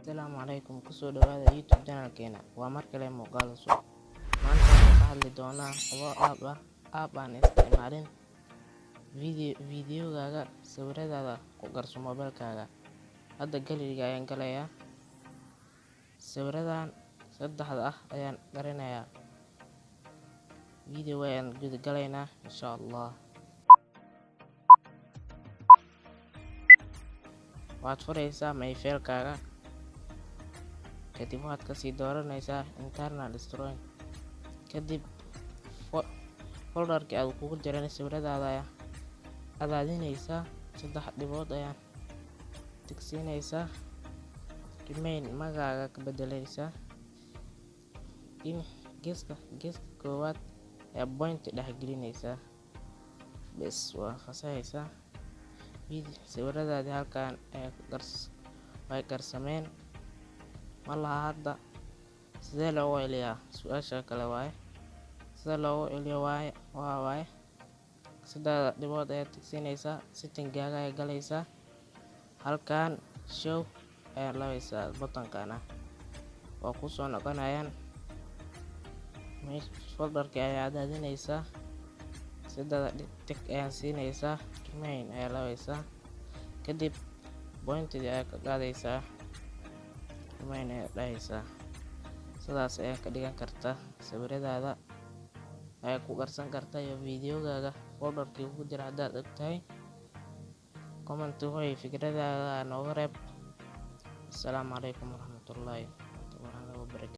Asalaamu calaykum, kusoo dhawaada YouTube channelkeena. Waa mar kale muuqaal cusub. Maanta waxaan ka hadli doonaa labo app aan isticmaalin videogaaga sawiradaada ku qarso moobilkaaga. Hadda galeriga ayaan galayaa. Sawiradan saddexda ayaan qarinayaa. Video ayaan guda galaynaa insha Allah. Waxaad furaysaa mayfailkaaga, kadib waxaad kasii dooranaysaa internal storage. Kadib folderkii aad kugu jiran sawiradaada ayaa cadaadinaysaa, 3 dhibood ayaan tigsiinaysaa, remain magacaaga ka bedelaysaa, in geeska koowaad ayaa point dhex gelinaysaa, bes waa khasaysaa. Sawiradaadii halkaan way qarsameen. malaha hadda sidee loogu celiyaa? Su'aasha kale waaye sida loogu celiyo waaye 3 dhibood ayaad tigsiinaysaa, setting-gaaga ayaa galaysaa, halkaan show ayaa labaysaa button-kana, waa ku soo noqonayaan. Folderkii ayaa cadaadinaysaa, 3 tick ayaan siinaysaa, remain ayaa labaysaa, kadib point-dii ayaa ka qaadaysaa, remain ayaa dhahaysaa. Sidaas ayaa ka dhigan kartaa sawiradaada ayaa ku qarsan kartaa iyo videogaaga folderkii ugu jira. Haddaad ogtahay comment way fikradaada nooga reeb. Assalaamu calaykum waraxmatullaahi.